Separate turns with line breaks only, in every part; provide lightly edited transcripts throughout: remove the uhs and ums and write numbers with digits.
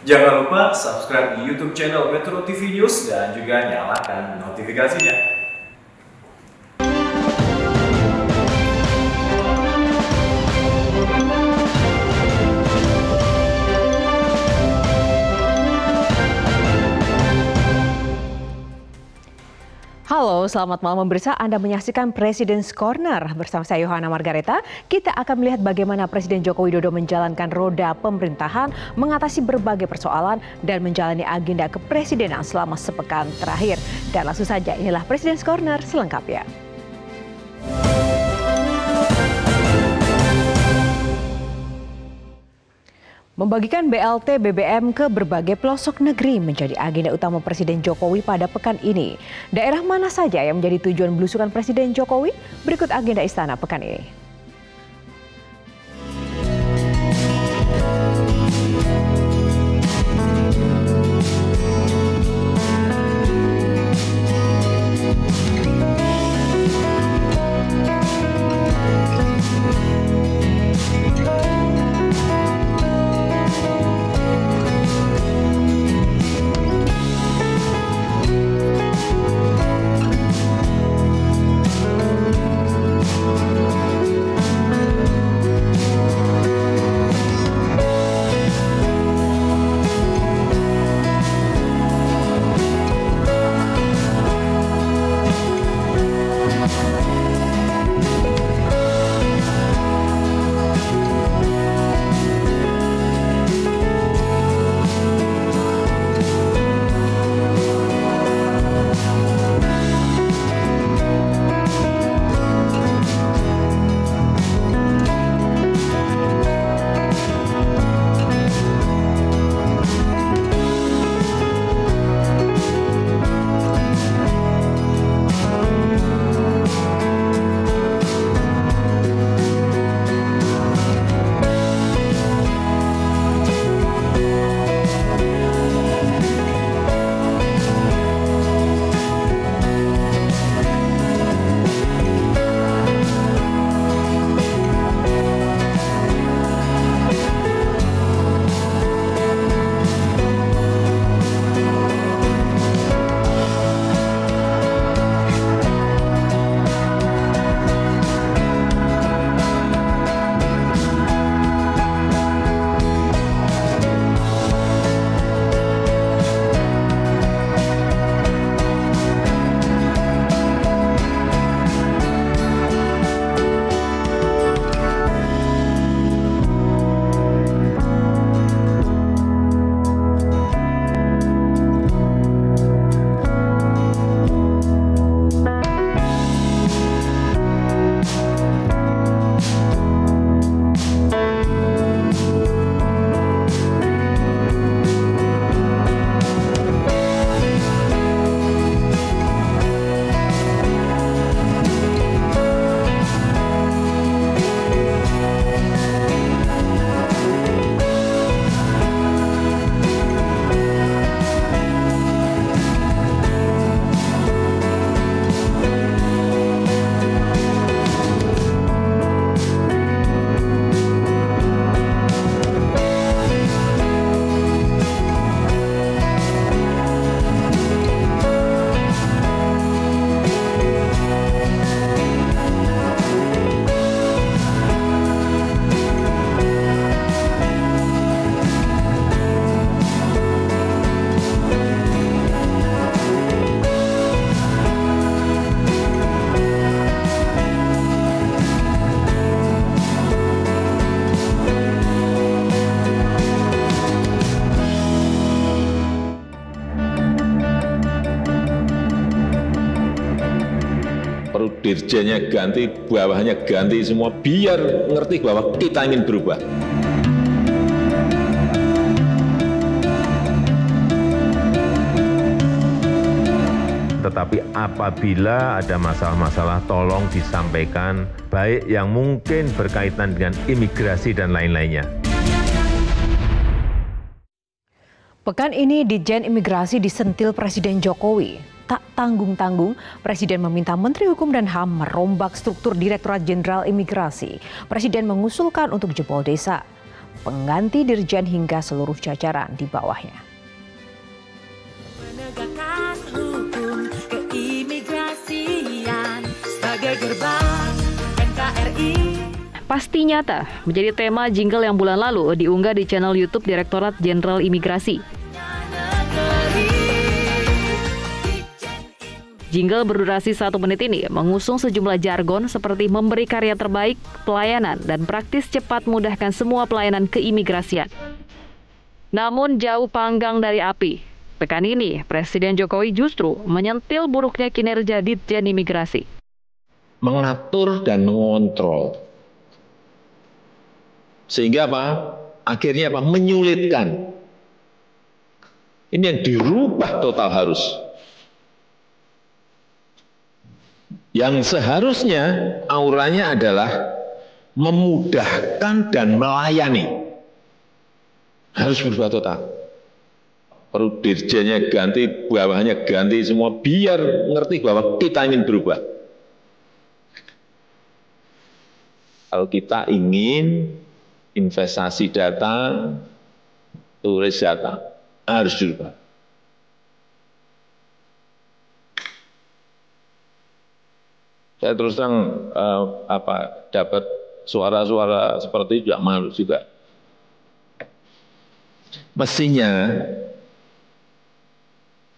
Jangan lupa subscribe di YouTube channel Metro TV News dan juga nyalakan notifikasinya.
Halo, selamat malam pemirsa. Anda menyaksikan President's Corner bersama saya Yohana Margareta. Kita akan melihat bagaimana Presiden Joko Widodo menjalankan roda pemerintahan, mengatasi berbagai persoalan dan menjalani agenda kepresidenan selama sepekan terakhir. Dan langsung saja inilah President's Corner selengkapnya. Membagikan BLT BBM ke berbagai pelosok negeri menjadi agenda utama Presiden Jokowi pada pekan ini. Daerah mana saja yang menjadi tujuan belusukan Presiden Jokowi? Berikut agenda istana pekan ini.
Dirjennya ganti, bawahnya ganti semua, biar ngerti bahwa kita ingin berubah.
Tetapi apabila ada masalah-masalah, tolong disampaikan, baik yang mungkin berkaitan dengan imigrasi dan lain-lainnya.
Pekan ini Ditjen Imigrasi disentil Presiden Jokowi. Tak tanggung-tanggung, Presiden meminta Menteri Hukum dan HAM merombak struktur Direktorat Jenderal Imigrasi. Presiden mengusulkan untuk jebol desa. pengganti dirjen hingga seluruh jajaran di bawahnya.
Menegakkan hukum keimigrasian sebagai gerbang NKRI.
Pasti nyata menjadi tema jingle yang bulan lalu diunggah di channel YouTube Direktorat Jenderal Imigrasi. Jingle berdurasi 1 menit ini mengusung sejumlah jargon seperti memberi karya terbaik, pelayanan, dan praktis cepat mudahkan semua pelayanan keimigrasian. Namun jauh panggang dari api. Pekan ini, Presiden Jokowi justru menyentil buruknya kinerja Ditjen Imigrasi.
Mengatur dan mengontrol. Sehingga apa? Akhirnya apa? Menyulitkan. Ini yang dirubah total harus. Yang seharusnya auranya adalah memudahkan dan melayani. Harus berubah total. Perlu dirjennya ganti, bawahnya ganti semua, biar ngerti bahwa kita ingin berubah. Kalau kita ingin investasi datang, turis datang, harus dirubah. Saya terus terang dapat suara-suara seperti itu juga malu juga. Mestinya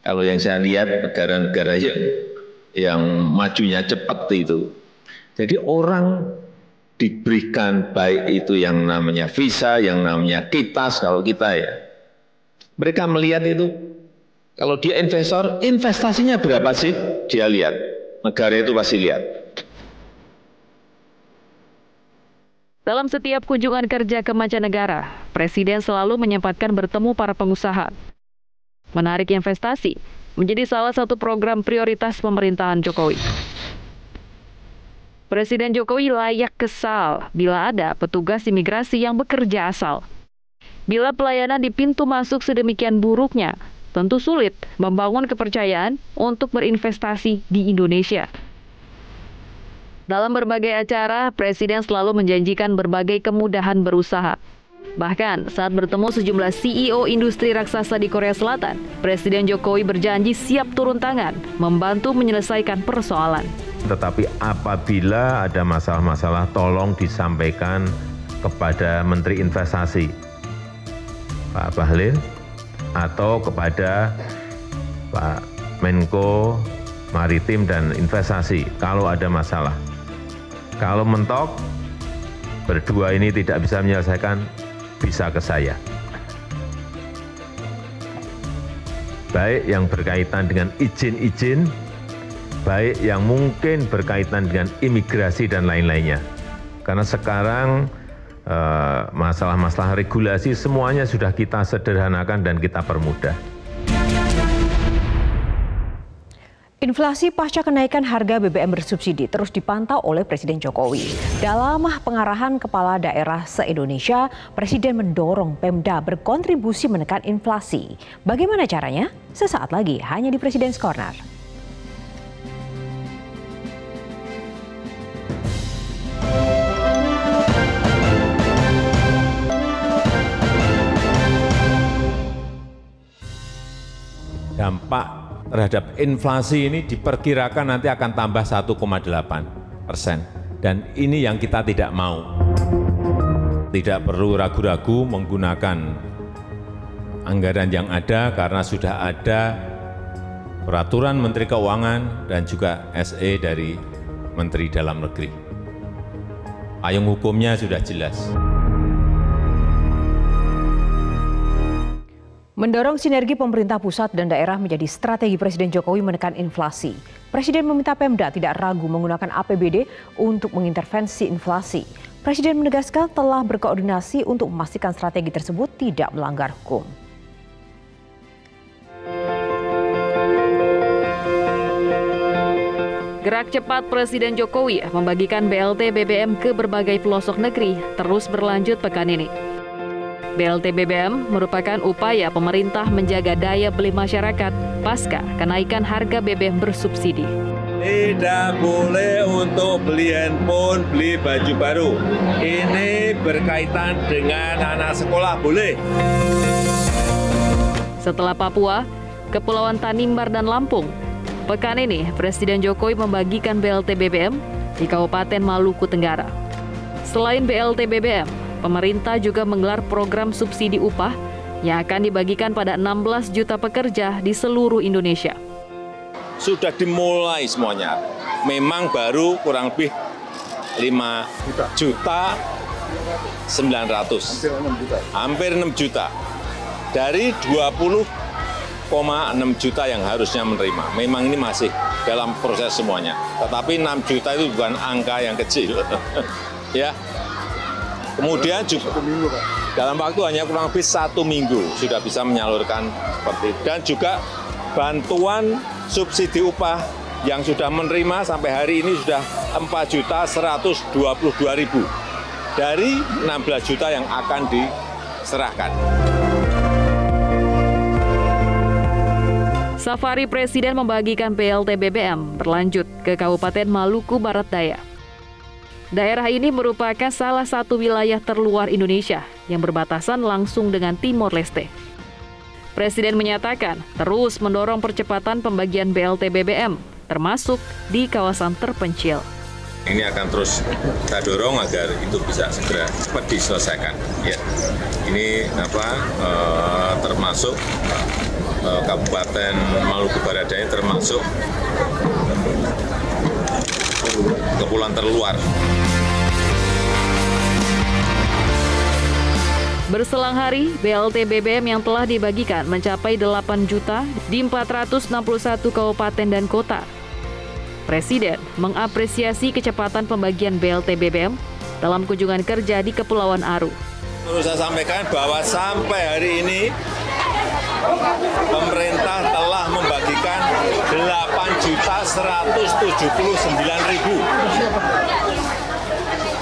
kalau yang saya lihat negara-negara yang majunya cepat itu, jadi orang diberikan baik itu yang namanya visa, yang namanya kitas kalau kita ya. Mereka melihat itu, kalau dia investor, investasinya berapa sih? Dia lihat. Negara itu pasti lihat.
Dalam setiap kunjungan kerja ke mancanegara, Presiden selalu menyempatkan bertemu para pengusaha. Menarik investasi menjadi salah satu program prioritas pemerintahan Jokowi. Presiden Jokowi layak kesal bila ada petugas imigrasi yang bekerja asal. Bila pelayanan di pintu masuk sedemikian buruknya, tentu sulit membangun kepercayaan untuk berinvestasi di Indonesia. Dalam berbagai acara, Presiden selalu menjanjikan berbagai kemudahan berusaha. Bahkan saat bertemu sejumlah CEO industri raksasa di Korea Selatan, Presiden Jokowi berjanji siap turun tangan membantu menyelesaikan persoalan.
Tetapi apabila ada masalah-masalah, tolong disampaikan kepada Menteri Investasi, Pak Bahlil, atau kepada Pak Menko Maritim dan Investasi kalau ada masalah. Kalau mentok, berdua ini tidak bisa menyelesaikan, bisa ke saya. Baik yang berkaitan dengan izin-izin, baik yang mungkin berkaitan dengan imigrasi dan lain-lainnya. Karena sekarang masalah-masalah regulasi semuanya sudah kita sederhanakan dan kita permudah.
Inflasi pasca kenaikan harga BBM bersubsidi terus dipantau oleh Presiden Jokowi. Dalam pengarahan kepala daerah se-Indonesia, Presiden mendorong Pemda berkontribusi menekan inflasi. Bagaimana caranya? Sesaat lagi hanya di Presiden's Corner.
Dampak terhadap inflasi ini diperkirakan nanti akan tambah 1,8%. Dan ini yang kita tidak mau. Tidak perlu ragu-ragu menggunakan anggaran yang ada karena sudah ada peraturan Menteri Keuangan dan juga SE dari Menteri Dalam Negeri. Payung hukumnya sudah jelas.
Mendorong sinergi pemerintah pusat dan daerah menjadi strategi Presiden Jokowi menekan inflasi. Presiden meminta Pemda tidak ragu menggunakan APBD untuk mengintervensi inflasi. Presiden menegaskan telah berkoordinasi untuk memastikan strategi tersebut tidak melanggar hukum.
Gerak cepat Presiden Jokowi membagikan BLT BBM ke berbagai pelosok negeri terus berlanjut pekan ini. BLT BBM merupakan upaya pemerintah menjaga daya beli masyarakat pasca kenaikan harga BBM bersubsidi.
Tidak boleh untuk beli handphone, beli baju baru. Ini berkaitan dengan anak sekolah, boleh.
Setelah Papua, Kepulauan Tanimbar dan Lampung, pekan ini Presiden Jokowi membagikan BLT BBM di Kabupaten Maluku Tenggara. Selain BLT BBM, pemerintah juga menggelar program subsidi upah yang akan dibagikan pada 16 juta pekerja di seluruh Indonesia.
Sudah dimulai semuanya. Memang baru kurang lebih 5 juta 900. Hampir 6 juta. Dari 20,6 juta yang harusnya menerima. Memang ini masih dalam proses semuanya. Tetapi 6 juta itu bukan angka yang kecil. Ya. Kemudian juga dalam waktu hanya kurang lebih 1 minggu sudah bisa menyalurkan seperti itu. Dan juga bantuan subsidi upah yang sudah menerima sampai hari ini sudah 4.122.000 dari 16 juta yang akan diserahkan.
Safari Presiden membagikan BLT BBM berlanjut ke Kabupaten Maluku Barat Daya. Daerah ini merupakan salah satu wilayah terluar Indonesia yang berbatasan langsung dengan Timor Leste. Presiden menyatakan terus mendorong percepatan pembagian BLT BBM, termasuk di kawasan terpencil.
Ini akan terus kita dorong agar itu bisa segera cepat diselesaikan. Ya, ini termasuk Kabupaten Maluku Barat Daya termasuk kepulauan terluar.
Berselang hari, BLT BBM yang telah dibagikan mencapai 8 juta di 461 kabupaten dan kota. Presiden mengapresiasi kecepatan pembagian BLT BBM dalam kunjungan kerja di Kepulauan Aru.
Perlu saya sampaikan bahwa sampai hari ini pemerintah telah membagikan 8.179.000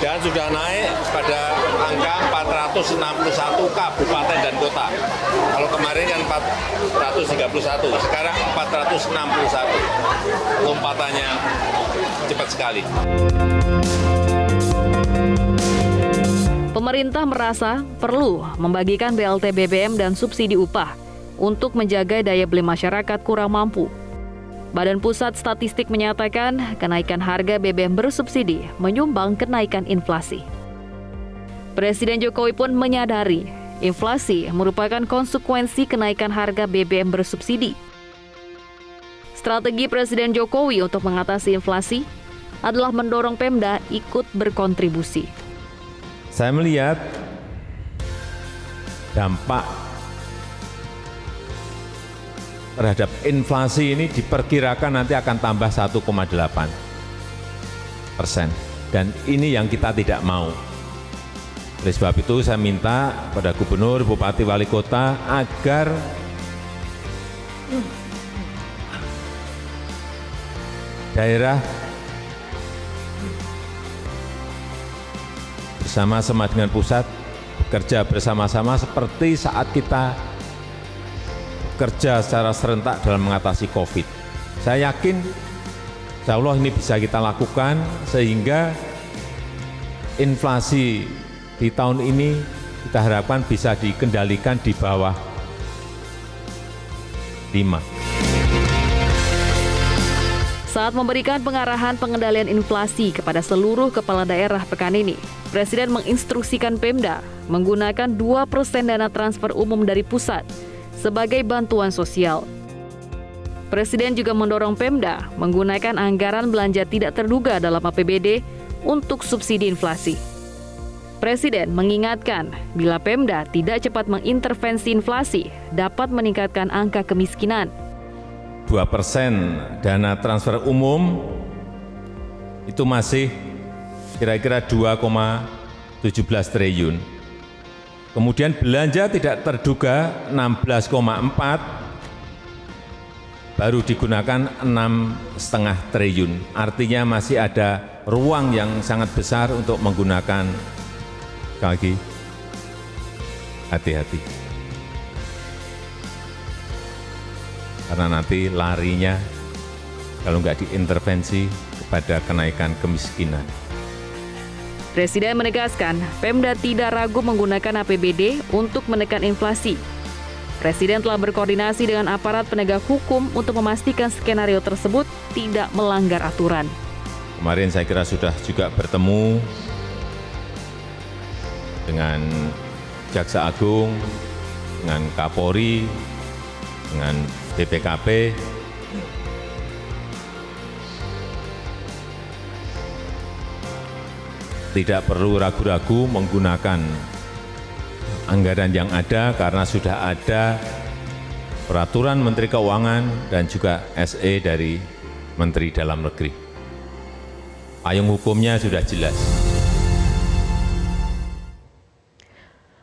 dan sudah naik pada angka 461 kabupaten dan kota. Kalau kemarin kan 431, sekarang 461. Lompatannya cepat sekali.
Pemerintah merasa perlu membagikan BLT BBM dan subsidi upah untuk menjaga daya beli masyarakat kurang mampu. Badan Pusat Statistik menyatakan kenaikan harga BBM bersubsidi menyumbang kenaikan inflasi. Presiden Jokowi pun menyadari inflasi merupakan konsekuensi kenaikan harga BBM bersubsidi. Strategi Presiden Jokowi untuk mengatasi inflasi adalah mendorong Pemda ikut berkontribusi.
Saya melihat dampak terhadap inflasi ini diperkirakan nanti akan tambah 1,8%. Dan ini yang kita tidak mau. Oleh sebab itu saya minta pada gubernur, bupati, wali kota agar daerah bersama-sama dengan pusat bekerja bersama-sama seperti saat kita kerja secara serentak dalam mengatasi COVID. Saya yakin, insya Allah ini bisa kita lakukan sehingga inflasi di tahun ini kita harapkan bisa dikendalikan di bawah 5.
Saat memberikan pengarahan pengendalian inflasi kepada seluruh kepala daerah pekan ini, Presiden menginstruksikan Pemda menggunakan 2% dana transfer umum dari pusat sebagai bantuan sosial. Presiden juga mendorong Pemda menggunakan anggaran belanja tidak terduga dalam APBD untuk subsidi inflasi. Presiden mengingatkan bila Pemda tidak cepat mengintervensi inflasi dapat meningkatkan angka kemiskinan.
2% dana transfer umum itu masih kira-kira 2,17 triliun. Kemudian belanja tidak terduga 16,4 baru digunakan 6,5 triliun. Artinya masih ada ruang yang sangat besar untuk menggunakan, sekali lagi, hati-hati. Karena nanti larinya kalau nggak diintervensi kepada kenaikan kemiskinan.
Presiden menegaskan, Pemda tidak ragu menggunakan APBD untuk menekan inflasi. Presiden telah berkoordinasi dengan aparat penegak hukum untuk memastikan skenario tersebut tidak melanggar aturan.
Kemarin saya kira sudah juga bertemu dengan Jaksa Agung, dengan Kapolri, dengan BPKP. Tidak perlu ragu-ragu menggunakan anggaran yang ada karena sudah ada peraturan Menteri Keuangan dan juga SE dari Menteri Dalam Negeri. Payung hukumnya sudah jelas.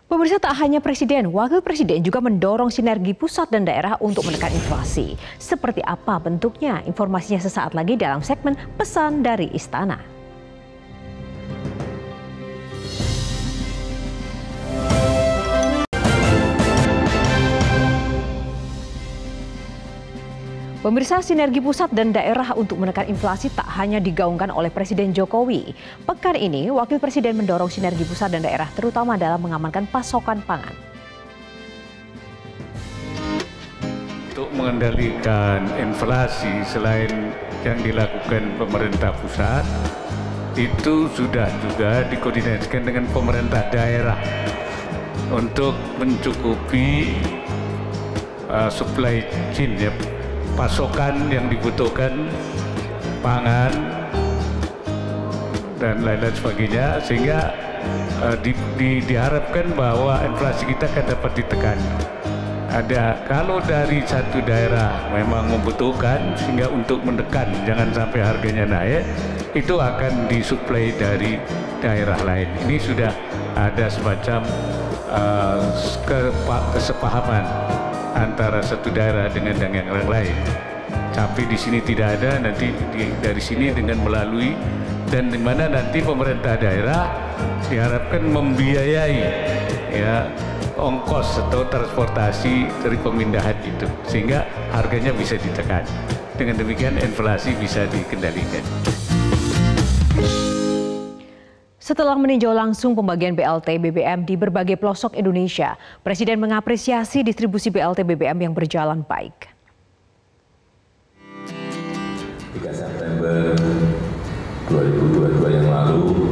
Pemirsa, tak hanya Presiden, Wakil Presiden juga mendorong sinergi pusat dan daerah untuk menekan inflasi. Seperti apa bentuknya? Informasinya sesaat lagi dalam segmen Pesan dari Istana. Pemirsa, sinergi pusat dan daerah untuk menekan inflasi tak hanya digaungkan oleh Presiden Jokowi. Pekan ini, Wakil Presiden mendorong sinergi pusat dan daerah terutama dalam mengamankan pasokan pangan.
Untuk mengendalikan inflasi selain yang dilakukan pemerintah pusat, itu sudah juga dikoordinasikan dengan pemerintah daerah untuk mencukupi supply chain, ya, pasokan yang dibutuhkan pangan dan lain-lain sebagainya, sehingga diharapkan bahwa inflasi kita akan dapat ditekan. Kalau dari satu daerah memang membutuhkan, sehingga untuk menekan jangan sampai harganya naik, itu akan disuplai dari daerah lain. Ini sudah ada semacam kesepahaman antara satu daerah dengan yang lain. Tapi di sini tidak ada, nanti dari sini dengan melalui, dan di mana nanti pemerintah daerah diharapkan membiayai, ya, ongkos atau transportasi dari pemindahan itu, sehingga harganya bisa ditekan. Dengan demikian inflasi bisa dikendalikan.
Setelah meninjau langsung pembagian BLT BBM di berbagai pelosok Indonesia, Presiden mengapresiasi distribusi BLT BBM yang berjalan baik.
3 September 2022 yang lalu,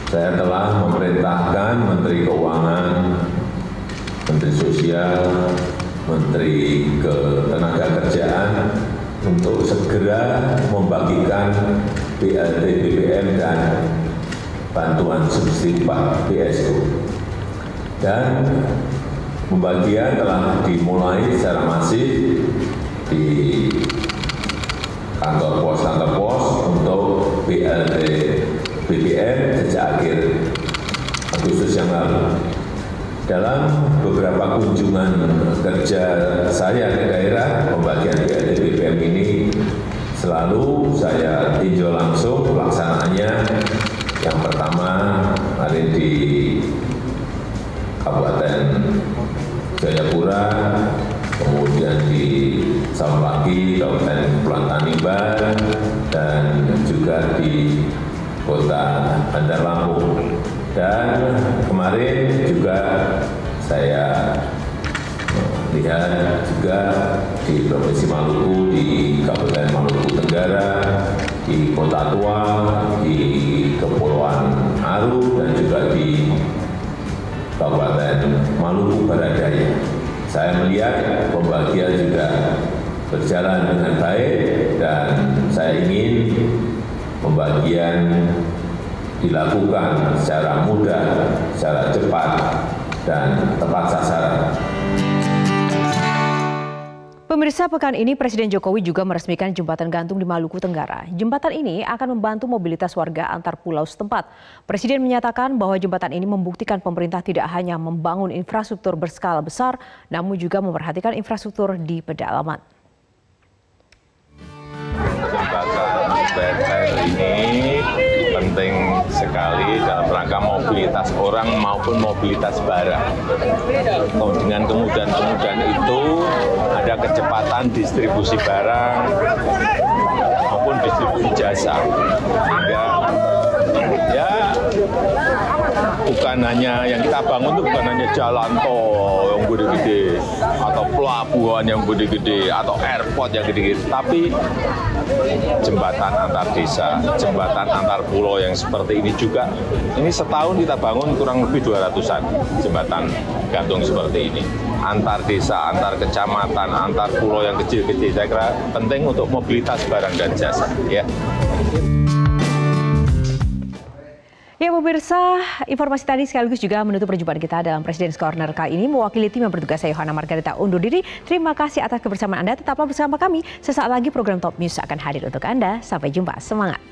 saya telah memerintahkan Menteri Keuangan, Menteri Sosial, Menteri Ketenagakerjaan untuk segera membagikan BLT BBM dan bantuan subsidi PSO, dan pembagian telah dimulai secara masif di kantor pos untuk BLT BBM sejak akhir Agustus yang lalu. Dalam beberapa kunjungan kerja saya ke daerah, pembagian BLT BBM ini selalu saya tinjau langsung pelaksanaannya. Yang pertama kemarin di Kabupaten Jayapura, kemudian di Saulaki, Kabupaten Kepulauan Tanimbar, dan juga di Kota Bandar Lampung. Dan kemarin juga saya lihat juga di Provinsi Maluku, di Kabupaten Maluku Tenggara, di Kota Tua, di Kepulauan Aru, dan juga di Kabupaten Maluku Barat Daya. Saya melihat pembagian juga berjalan dengan baik, dan saya ingin pembagian dilakukan secara mudah, secara cepat, dan tepat sasaran.
Pemirsa, pekan ini Presiden Jokowi juga meresmikan jembatan gantung di Maluku Tenggara. Jembatan ini akan membantu mobilitas warga antar pulau setempat. Presiden menyatakan bahwa jembatan ini membuktikan pemerintah tidak hanya membangun infrastruktur berskala besar, namun juga memperhatikan infrastruktur di pedalaman.
Jembatan BRT ini penting sekali dalam rangka mobilitas orang maupun mobilitas barang. Dengan kemudahan-kemudahan itu ada kecepatan distribusi barang maupun distribusi jasa. Sehingga ya bukan hanya yang kita bangun itu bukan hanya jalan tol yang gede-gede atau pelabuhan yang gede-gede atau airport yang gede-gede, tapi jembatan antar desa, jembatan antar pulau yang seperti ini juga. Ini setahun kita bangun kurang lebih 200-an jembatan gantung seperti ini. Antar desa, antar kecamatan, antar pulau yang kecil-kecil. Saya kira penting untuk mobilitas barang dan jasa. Ya.
Ya pemirsa, informasi tadi sekaligus juga menutup perjumpaan kita dalam President's Corner kali ini. Mewakili tim yang bertugas, saya Yohana Margareta undur diri. Terima kasih atas kebersamaan Anda. Tetaplah bersama kami. Sesaat lagi program Top News akan hadir untuk Anda. Sampai jumpa. Semangat.